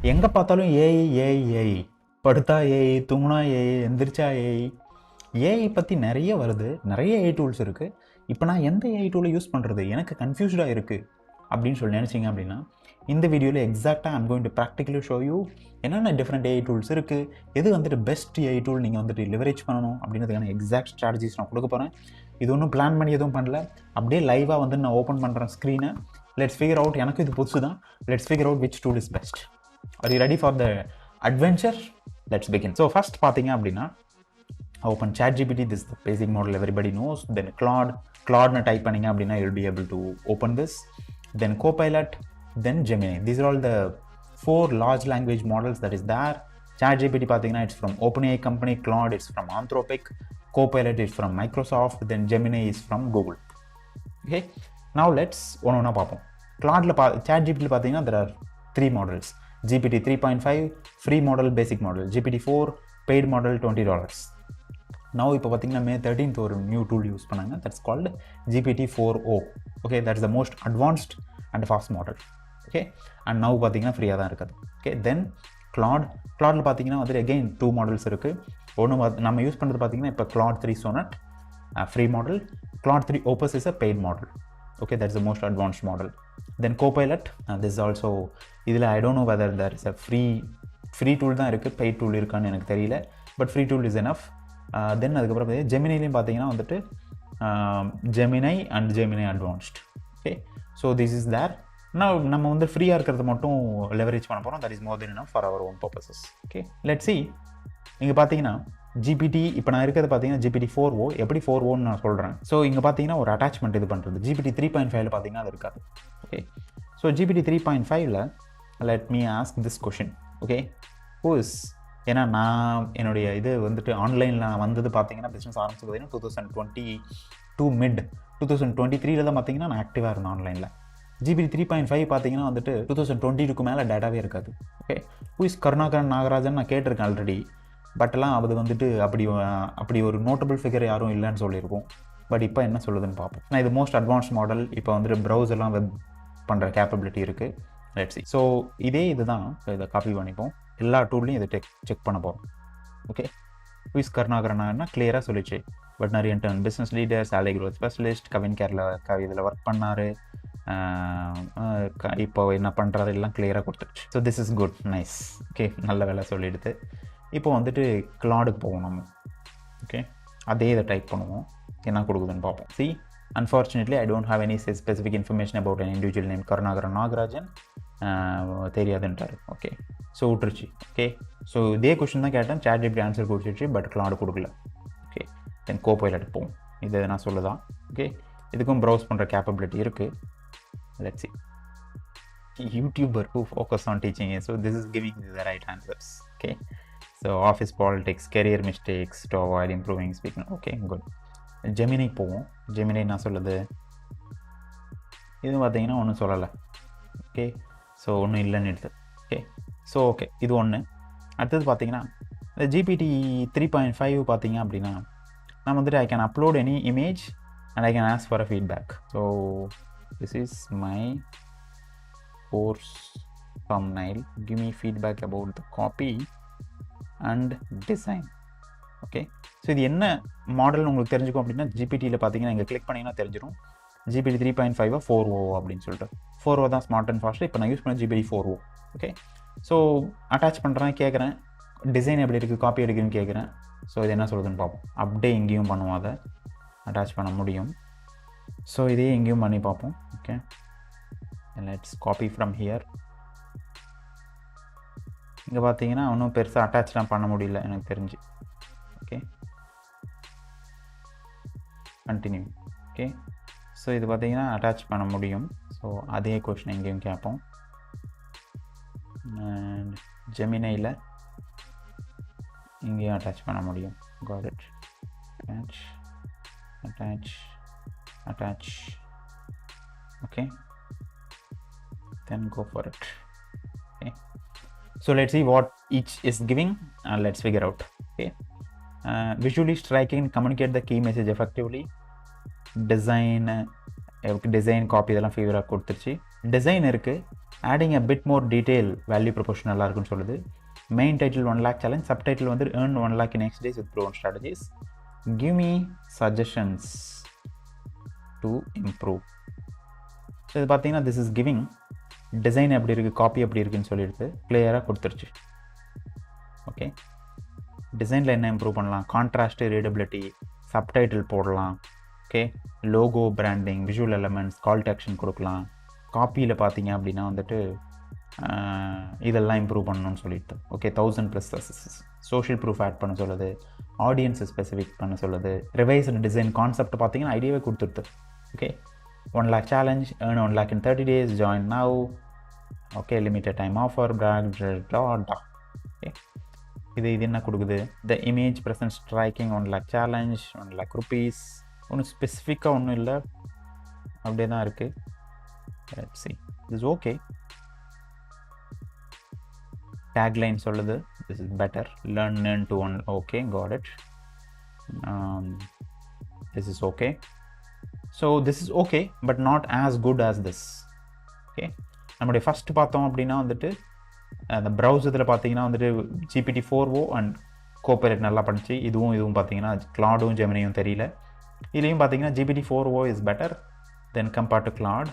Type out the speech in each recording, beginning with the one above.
எங்கே பார்த்தாலும் AI AI AI, படுத்தா ஏஐ, தூங்குனா ஏஐ, எந்திரிச்சா ஏஐ. ஏஐ பற்றி நிறைய வருது, நிறைய ஏஐ டூல்ஸ் இருக்குது. இப்போ நான் எந்த ஏஐ டூலை யூஸ் பண்ணுறது, எனக்கு கன்ஃபியூஸ்டாக இருக்குது அப்படின்னு சொல்லி நினச்சிங்க அப்படின்னா, இந்த வீடியோவில் எக்ஸாக்டாக I'm going to practically show you என்னென்ன டிஃப்ரெண்ட் ஏஐ டூல்ஸ் இருக்குது, எது வந்துட்டு பெஸ்ட் ஏஐ டூல் நீங்கள் வந்துட்டு லிவரேஜ் பண்ணணும் அப்படின்றதுக்கான எக்ஸாக்ட் ஸ்ட்ராட்டஜிஸ் நான் கொடுக்க போகிறேன். இது ஒன்றும் பிளான் பண்ணி எதுவும் பண்ணல, அப்படியே லைவாக வந்து நான் ஓப்பன் பண்ணுறேன் ஸ்க்ரீனை. லெட்ஸ் ஃபிகர் அவுட், எனக்கு இது புதுசு தான். Let's figure out which tool is best. Are you ready for the adventure? Let's begin. So first பார்த்தீங்க அப்படின்னா, open ChatGPT. This is the basic model everybody knows. Then Claude type பண்ணிங்க அப்படின்னா you'll be able to open this. Then Copilot, then Gemini. These are all the 4 large language models that is there. ChatGPT பார்த்தீங்கன்னா it's from OpenAI company. Claude it's from Anthropic. Copilot is from Microsoft. Then Gemini is from Google. Okay. Now let's ஒன்று பார்ப்போம். Claudeல ChatGPT பார்த்தீங்கன்னா there are 3 models. GPT 3.5 free model, basic model. GPT 4 paid model, $20. Now இப்போ பார்த்தீங்கன்னா May 13th ஒரு new tool use பண்ணாங்க, that's called GPT 4o. okay, that's the most advanced and fast model. okay, and now பார்த்தீங்கன்னா ஃப்ரீயாக தான் இருக்குது. okay, then Claudeல பார்த்தீங்கன்னா வந்து again 2 models இருக்குது. ஒன்று நம்ம யூஸ் பண்ணுறது பார்த்தீங்கன்னா இப்போ Claude 3 Sonnet free model, Claude 3 Opus is a paid model. okay, that's the most advanced model. Then Copilot, this is also இதில் I don't know whether there is a free tool தான் இருக்குது, paid tool இருக்கான்னு எனக்கு தெரியல, but free tool is enough. Then அதுக்கப்புறம் ஜெமினிலையும் பார்த்தீங்கன்னா வந்துட்டு Gemini and Gemini advanced. okay, so this is there. நம்ம வந்து ஃப்ரீயாக இருக்கிறது மட்டும் லெவரேஜ் பண்ண போகிறோம், that is more than enough for our own purposes. okay, let's see. இங்கே பார்த்தீங்கன்னா GPT, இப்போ நான் இருக்கிறது பார்த்தீங்கன்னா GPT 4o. எப்படி 4oன்னு நான் சொல்கிறேன். ஸோ இங்கே பார்த்தீங்கன்னா ஒரு அட்டாச்மெண்ட் இது பண்ணுறது. GPT 3.5ல பார்த்தீங்கன்னா அது இருக்காது. ஓகே, ஸோ GPT 3.5ல let me ask this question. Okay, who is, ஏன்னா நான் என்னுடைய இது வந்துட்டு ஆன்லைனில் வந்தது பார்த்தீங்கன்னா பிஸ்னஸ் ஆரம்பிச்சது பார்த்தீங்கன்னா 2022 மிட் 2023ல தான் பார்த்தீங்கன்னா நான் ஆக்டிவாக இருந்தேன் ஆன்லைனில். GPT 3.5 பார்த்தீங்கன்னா வந்துட்டு 2022க்கு மேலே டேட்டாவே இருக்காது. Okay, who is Karunakaran Nagarajan நான் கேட்டிருக்கேன் ஆல்ரெடி, பட்லாம் அது வந்துட்டு அப்படி ஒரு நோட்டபிள் ஃபிகர் யாரும் இல்லைன்னு சொல்லியிருக்கோம். பட் இப்போ என்ன சொல்லுதுன்னு பார்ப்போம். நான் இது மோஸ்ட் அட்வான்ஸ் மாடல், இப்போ வந்துட்டு ப்ரௌசர்லாம் வெப் பண்ணுற கேப்பபிலிட்டி இருக்குது. Let's see. ஸோ இதே இதுதான், இதை காப்பி பண்ணிப்போம், எல்லா டூல்லையும் இதை செக் பண்ண போகிறோம். ஓகே, விஸ் கருணாகரனா கிளியராக சொல்லிச்சு. Veterinarian turn business leader, salary growth specialist, கவின் கேரில் இதில் ஒர்க் பண்ணார், இப்போ என்ன பண்ணுறாரு எல்லாம் கிளியராக கொடுத்துருச்சு. So this is good, nice. Okay, நல்ல வேலை சொல்லிடுது. இப்போ வந்துட்டு கிளாடுக்கு போவோம் நம்ம. ஓகே, அதே இதை டைப் பண்ணுவோம், என்ன கொடுக்குதுன்னு பார்ப்போம். See, unfortunately I don't have any specific information about an individual name Karunakaran Nagarajan, தெரியாதுன்ட்டார். ஓகே, ஸோ விட்டுருச்சு. ஓகே, ஸோ இதே கொஷின் தான் கேட்டேன், ChatGPT ஆன்சர் கொடுத்துருச்சு, பட் கிளாடு கொடுக்கல. ஓகே, தென் Copilot போவோம். இது நான் சொல்லுதான். ஓகே, இதுக்கும் ப்ரௌஸ் பண்ணுற கேப்பபிலிட்டி இருக்குது. Let's see. YouTuber who focus on teaching, so this is giving you the right answers. Okay, so office politics, career mistakes to avoid improving speaking. Okay, good. Gemini போவோம். Gemini என்ன சொல்லுது, இது பார்த்தீங்கன்னா ஒன்றும் சொல்லலை. Okay, so ஒன்றும் இல்லைன்னு எடுத்து. ஓகே, ஸோ ஓகே, இது ஒன்று. அடுத்தது பார்த்தீங்கன்னா இந்த GPT 3.5 பார்த்தீங்க அப்படின்னா நான் வந்துட்டு I can upload any image and I can ask for a feedback. So this is my course thumbnail, give me feedback about the copy and design. Okay, so இது என்ன மாடல்னு உங்களுக்கு தெரிஞ்சுக்கும் அப்படின்னா GPTயில் பார்த்தீங்கன்னா இங்கே கிளிக் பண்ணிங்கன்னா தெரிஞ்சிடும். GPT 3.5 4o அப்படின்னு சொல்லிட்டு, 4o தான் ஸ்மார்ட் அண்ட் ஃபாஸ்ட். இப்போ நான் யூஸ் பண்ண GPT 4o. Okay, so attach பண்ணுறேன், கேட்குறேன் டிசைன் எப்படி இருக்குது, காப்பி எடுக்குன்னு கேட்குறேன். ஸோ இது என்ன சொல்லுதுன்னு பார்ப்போம். அப்படியே இங்கேயும் பண்ணுவோம், அதை அட்டாச் பண்ண முடியும். ஸோ இதே இங்கேயும் பண்ணி பார்ப்போம். Okay, let's copy from here. இங்கே பார்த்தீங்கன்னா ஒன்றும் பெருசாக அட்டாச்லாம் பண்ண முடியல எனக்கு தெரிஞ்சு. Okay, continue. ஓகே, ஸோ இது பார்த்தீங்கன்னா அட்டாச் பண்ண முடியும். ஸோ அதே கொஷின் எங்கேயும் கேட்போம். அண்ட் ஜெமினையில் இங்கேயும் அட்டாச் பண்ண முடியும். Got it. Attach attach attach. Okay, then go for it. Okay, so let's see what each is giving and let's figure out. Okay, visually striking, communicate the key message effectively. Design copy இதெல்லாம் ஃபேவராக கொடுத்துருச்சு. Design இருக்குது, adding a bit more detail value proposition நல்லா இருக்குன்னு சொல்லுது. Main title 1 lakh challenge, subtitle வந்து earn 1 lakh in next days with proven strategies. Give me suggestions to improve. So இது பார்த்தீங்கன்னா this is giving டிசைன் எப்படி இருக்குது, copy எப்படி இருக்குன்னு சொல்லிட்டு கிளியராக கொடுத்துருச்சு. ஓகே, டிசைனில் என்ன இம்ப்ரூவ் பண்ணலாம், கான்ட்ராஸ்ட்டு, ரீடபிலிட்டி, சப்டைட்டில் போடலாம். Okay, logo, branding, visual elements, call to action கொடுக்கலாம். காப்பியில் பார்த்தீங்க அப்படின்னா வந்துட்டு இதெல்லாம் இம்ப்ரூவ் பண்ணணும்னு சொல்லிட்டு. ஓகே, 1000+ சோஷியல் ப்ரூஃப் ஆட் பண்ண சொல்லுது, ஆடியன்ஸ் ஸ்பெசிஃபிக் பண்ண சொல்லுது, ரிவைஸ்டு டிசைன் கான்செப்ட் பார்த்தீங்கன்னா ஐடியாவே கொடுத்துருது. Okay, 1 lakh challenge, earn 1 lakh in 30 days, join now. Okay, limited time offer, okay. இது என்ன கொடுக்குது, the image present striking 1 lakh challenge, 1 lakh rupees. ஒன்றும் ஸ்பெசிஃபிக்காக ஒன்றும் இல்லை, அப்படியே தான் இருக்குது. Let's see, this is okay. Tagline சொல்லுது, this is better, learn to one. Okay, got it. This is okay. So this is okay but not as good as this. Okay, நம்முடைய first பார்த்தோம் அப்படின்னா வந்துட்டு அந்த ப்ரௌஸ் இதில் பார்த்தீங்கன்னா வந்துட்டு GPT-4o and copilot நல்லா பண்ணிச்சு. இதுவும் பார்த்தீங்கன்னா கிளாடும் ஜெமினியும் தெரியல. இதுலேயும் பார்த்தீங்கன்னா GPT-4o is better than compared to Claude.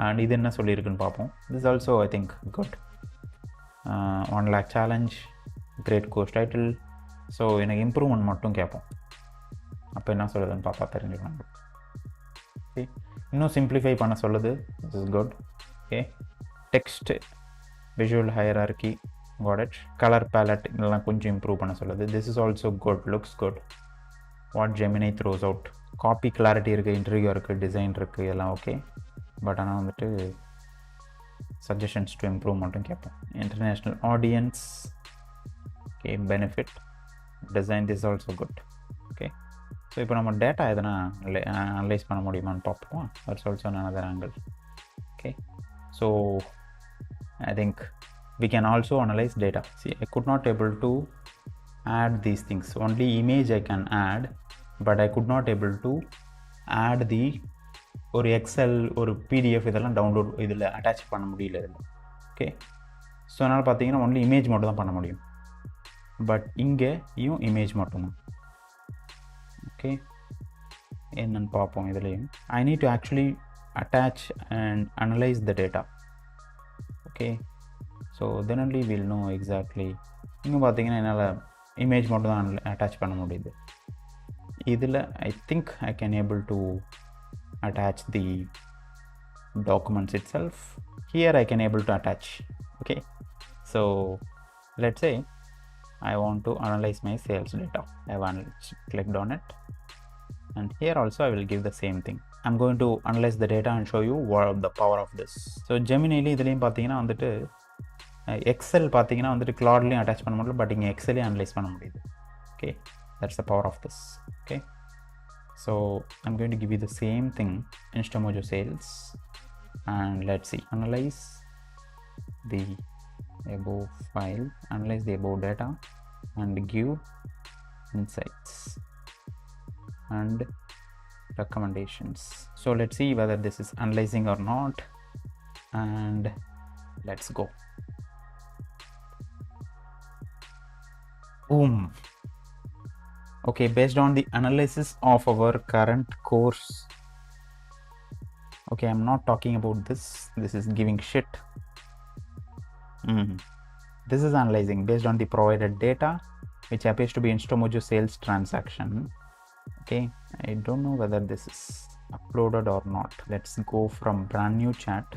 And இது என்ன சொல்லியிருக்குன்னு பார்ப்போம். This also I think good. 1 lakh challenge, great course title. So எனக்கு இம்ப்ரூவ்மெண்ட் மட்டும் கேட்போம், அப்போ என்ன சொல்லுதுன்னு பார்த்தா தெரிஞ்சுக்கலாம். இன்னும் சிம்பிளிஃபை பண்ண சொல்லுது, this is good. Okay, text, visual hierarchy, got it. Colour ballot இதெல்லாம் கொஞ்சம் இம்ப்ரூவ் பண்ண சொல்லுது, this is also good, looks good. what Gemini throws out, copy clarity இருக்குது, இன்டர்வியூ இருக்குது, டிசைன் இருக்குது, இதெல்லாம் ஓகே. பட் ஆனால் வந்துட்டு சஜஷன்ஸ் டு இம்ப்ரூவ் மட்டும் கேட்போம். International audience, okay, benefit, design, this also good. Okay, so இப்போ நம்ம டேட்டா எதனா அனலைஸ் பண்ண முடியுமான்னு பார்ப்போம். That's also another angle. Okay, so I think we can also analyze data. See, I could not able to add these things. Only image I can add, but I could not able to add the ஒரு XL, ஒரு PDF இதெல்லாம் download இதில் attach பண்ண முடியல இதில். Okay, so அதனால் பார்த்தீங்கன்னா only image மட்டும் தான் பண்ண முடியும். பட் இங்கேயும் இமேஜ் மட்டும்தான். ஓகே, என்னன்னு பார்ப்போம். இதுலேயும் I need to actually attach and analyze the data. Okay, so then only we'll know exactly. இங்கே பார்த்தீங்கன்னா என்னால் இமேஜ் மட்டும் தான் அட்டாச் பண்ண முடியுது. இதில் I think I can able to attach the documents itself. Here I can able to attach. Okay, so let's say I want to analyze my sales data. I have clicked on it, and here also I will give the same thing. I'm going to analyze the data and show you what the power of this. So Geminiல இதுலேயும் பார்த்தீங்கன்னா வந்துட்டு XL பார்த்தீங்கன்னா வந்துட்டு கிளாட்லேயும் attach பண்ண முடியல, but இங்கே எக்ஸலையும் analyse பண்ண முடியுது. Okay, that's the power of this. Okay, so I'm going to give you the same thing, Instamojo sales, and let's see, analyze the above file, analyze the above data and give insights and recommendations. So let's see whether this is analyzing or not, and let's go. Boom. Okay, based on the analysis of our current course. Okay, I'm not talking about this. This is giving shit. This is analyzing based on the provided data, which appears to be Instamojo sales transaction. Okay, I don't know whether this is uploaded or not. Let's go from brand new chat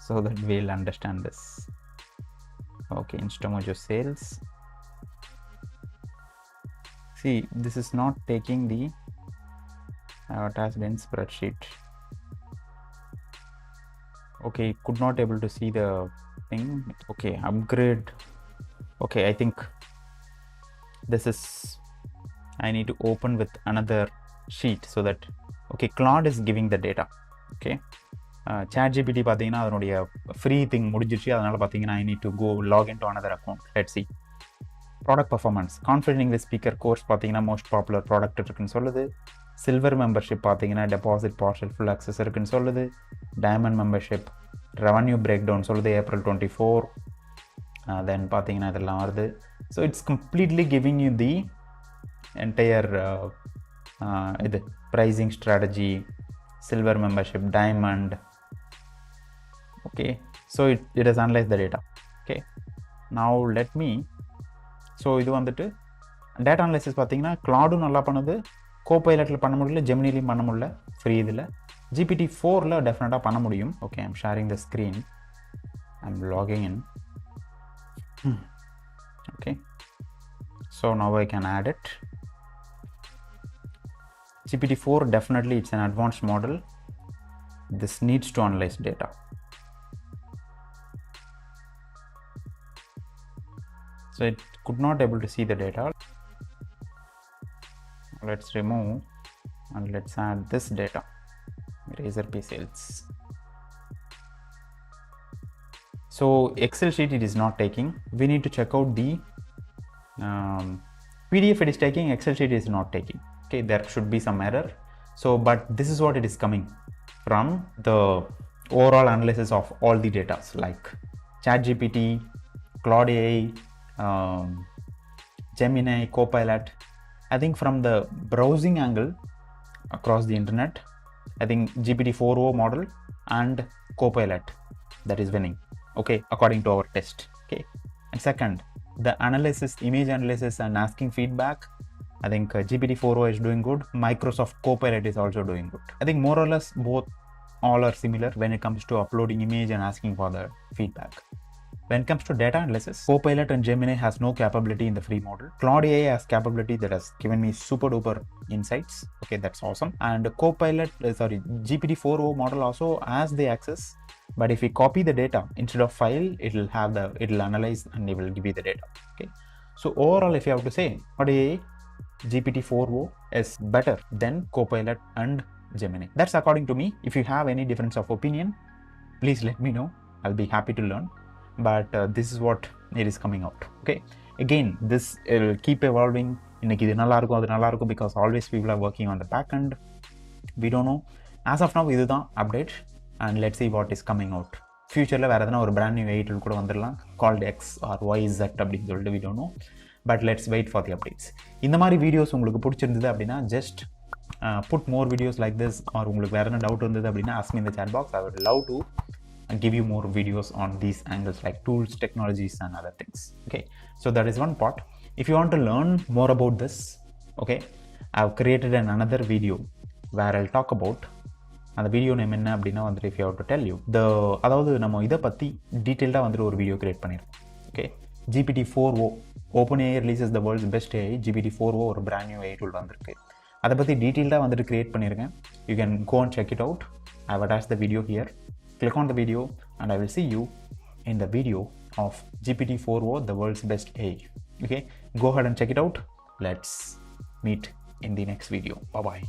so that we'll understand this. Okay, Instamojo sales. See, this is not taking the attached in spreadsheet. Okay, could not able to see the thing. Okay, upgrade. Okay, I think this is, I need to open with another sheet so that, okay, Claude is giving the data. Okay, ChatGPT பார்த்தீங்கன்னா அதனுடைய free thing முடிஞ்சிருச்சு. அதனால் பார்த்தீங்கன்னா I need to go log into another account. Let's see. Product performance, confident English speaker course பார்த்தீங்கன்னா most popular product இருக்குன்னு சொல்லுது. Silver membership பார்த்தீங்கன்னா deposit, partial, full access இருக்குன்னு சொல்லுது. டைமண்ட் மெம்பர்ஷிப் revenue breakdown சொல்லுது April 24. Then பார்த்தீங்கன்னா இதெல்லாம் வருது. So it's completely giving you the entire இது pricing strategy, silver membership, diamond. Okay, so it has analyzed the data. Okay, now let me, so இது வந்துட்டு data analysis பார்த்தீங்கன்னா கிளாடும் நல்லா பண்ணுது, கோபைலட்டில் பண்ண முடியல, ஜெமினிலையும் பண்ண முடியல ஃப்ரீ இதில். GPT-4ல் டெஃபினட்டாக பண்ண முடியும். Okay, I'm sharing the screen, I'm logging in. Okay, so now I can add it. GPT-4 definitely it's an advanced model. This needs to analyze data. So it could not able to see the data. Let's remove and let's add this data, razor pay sales. So Excel sheet it is not taking. We need to check out the PDF it is taking, Excel sheet is not taking. Okay, there should be some error. So but this is what it is coming from the overall analysis of all the data like ChatGPT, Claude AI, Gemini, Copilot. I think from the browsing angle across the internet, I think GPT-4o model and Copilot that is winning. Okay, according to our test. Okay, and second, the analysis, image analysis and asking feedback, I think GPT-4o is doing good. Microsoft Copilot is also doing good. I think more or less both all are similar when it comes to uploading image and asking for the feedback. When it comes to data analysis, Copilot and Gemini has no capability in the free model. Claude AI has capability that has given me super duper insights. Okay, that's awesome. And Copilot, GPT-4o model also has the access. But if we copy the data instead of file, it'll analyze and it will give you the data. Okay. So overall, if you have to say, Claude AI, GPT-4o is better than Copilot and Gemini. That's according to me. If you have any difference of opinion, please let me know. I'll be happy to learn. But this is what it is coming out. Okay, again this will keep evolving. இன்னைக்கு இது நல்லா இருக்கும், அது நல்லா இருக்கும், because always people are working on the back end. We don't know. As of now இதுதான் update and let's see what is coming out. ஃபியூச்சரில் வேறு எதனா ஒரு brand new AI tool கூட வந்துடலாம், called X or Y Z அப்படின்னு சொல்லிட்டு we don't know. But let's wait for the updates. இந்த மாதிரி வீடியோஸ் உங்களுக்கு பிடிச்சிருந்தது அப்படின்னா just put more videos like this, or உங்களுக்கு வேறு என்ன டவுட் இருந்தது அப்படின்னா ask me in the chat box. I would love to give you more videos on these angles like tools, technologies and other things. Okay, so that is one part. If you want to learn more about this, okay, I've created another video where I'll talk about, and the video name enna appadina vandru, if you have to tell you the adavadhu நம்ம இத பத்தி டீடைலா வந்து ஒரு video create பண்ணிருக்கோம். Okay, GPT-4o OpenAI releases the world's best AI. GPT-4o ஒரு brand new AI tool வந்திருக்கு, அதை பத்தி டீடைலா வந்து கிரியேட் பண்ணிருக்கேன். You can go and check it out. I've attached the video here. Click on the video and I will see you in the video of GPT-4o, the world's best AI. Okay, go ahead and check it out. Let's meet in the next video. Bye bye.